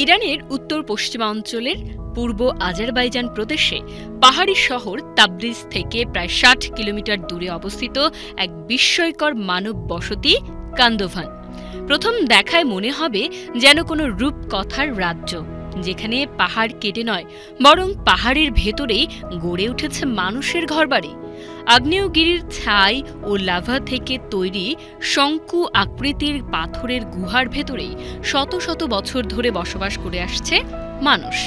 ইরানের উত্তর পশ্চিমাঞ্চলের পূর্ব আজারবাইজান প্রদেশে পাহাড়ি শহর তাবরিজ থেকে প্রায় ৬০ কিলোমিটার দূরে অবস্থিত এক বিস্ময়কর মানব বসতি কান্দোভান। প্রথম দেখায় মনে হবে যেন কোনো রূপকথার রাজ্য, যেখানে পাহাড় কেটে নয় বরং পাহাড়ের ভেতরেই গড়ে উঠেছে মানুষের ঘরবাড়ি। আগ্নেয়গিরির ছাই ও লাভা থেকে তৈরি শঙ্কু আকৃতির পাথরের গুহার ভেতরেই শত শত বছর ধরে বসবাস করে আসছে মানুষ।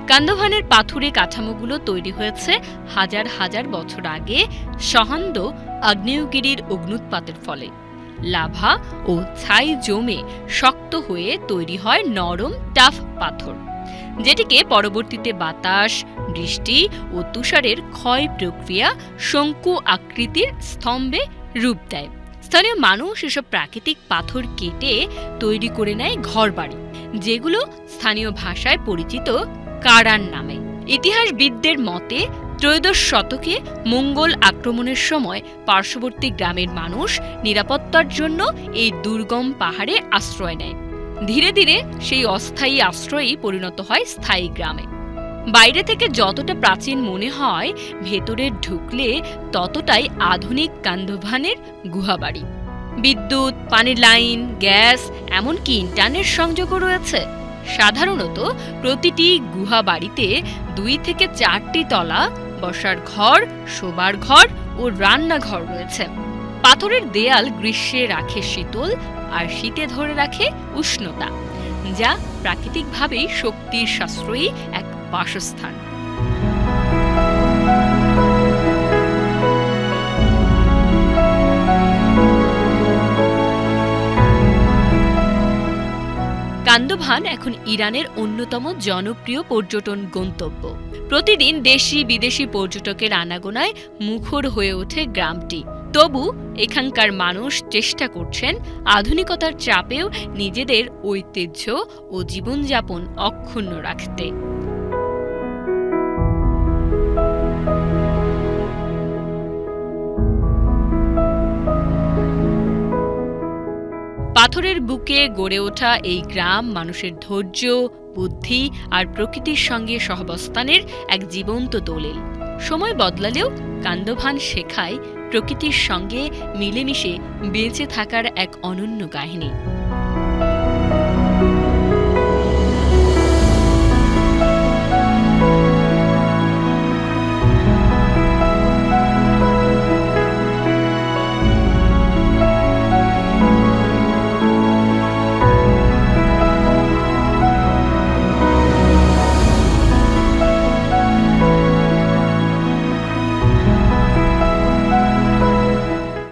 কান্দোভানের পাথুরে কাঠামোগুলো তৈরি হয়েছে হাজার হাজার বছর আগে সহান্দ আগ্নেয়গিরির অগ্ন্যুৎপাতের ফলে। লাভা ও ছাই জমে শক্ত হয়ে তৈরি হয় নরম টাফ পাথর, যেটিকে পরবর্তীতে বাতাস, বৃষ্টি ও তুষারের ক্ষয় প্রক্রিয়া শঙ্কু আকৃতির স্তম্ভে রূপ দেয়। স্থানীয় মানুষ এসব প্রাকৃতিক পাথর কেটে তৈরি করে নেয় ঘরবাড়ি, যেগুলো স্থানীয় ভাষায় পরিচিত কারান নামে। ইতিহাসবিদদের মতে ত্রয়োদশ শতকে মঙ্গল আক্রমণের সময় পার্শ্ববর্তী গ্রামের মানুষ নিরাপত্তার জন্য এই দুর্গম পাহাড়ে আশ্রয় নেয়। ধীরে ধীরে সেই অস্থায়ী আশ্রয়ই পরিণত হয় স্থায়ী গ্রামে। বাইরে থেকে যতটা প্রাচীন মনে হয়, ভেতরে ঢুকলে ততটাই আধুনিক কান্দোভানের গুহাবাড়ি। বিদ্যুৎ, পানির লাইন, গ্যাস, এমনকি ইন্টারনেট সংযোগও রয়েছে। সাধারণত প্রতিটি গুহা বাড়িতে ২ থেকে ৪টি তলা, বসার ঘর, শোবার ঘর ও রান্নাঘর রয়েছে। পাথরের দেয়াল গ্রীষ্মে রাখে শীতল আর শীতে ধরে রাখে উষ্ণতা, যা প্রাকৃতিকভাবেই শক্তির সাশ্রয়ী এক বাসস্থান। কান্দোভান এখন ইরানের অন্যতম জনপ্রিয় পর্যটন গন্তব্য। প্রতিদিন দেশি বিদেশি পর্যটকের আনাগোনায় মুখর হয়ে ওঠে গ্রামটি। তবু এখানকার মানুষ চেষ্টা করছেন আধুনিকতার চাপেও নিজেদের ঐতিহ্য ও জীবনযাপন অক্ষুণ্ণ রাখতে। পাথরের বুকে গড়ে ওঠা এই গ্রাম মানুষের ধৈর্য, বুদ্ধি আর প্রকৃতির সঙ্গে সহাবস্থানের এক জীবন্ত দলিল। সময় বদলালেও কান্দোভান শেখায় প্রকৃতির সঙ্গে মিলেমিশে বেঁচে থাকার এক অনন্য কাহিনী।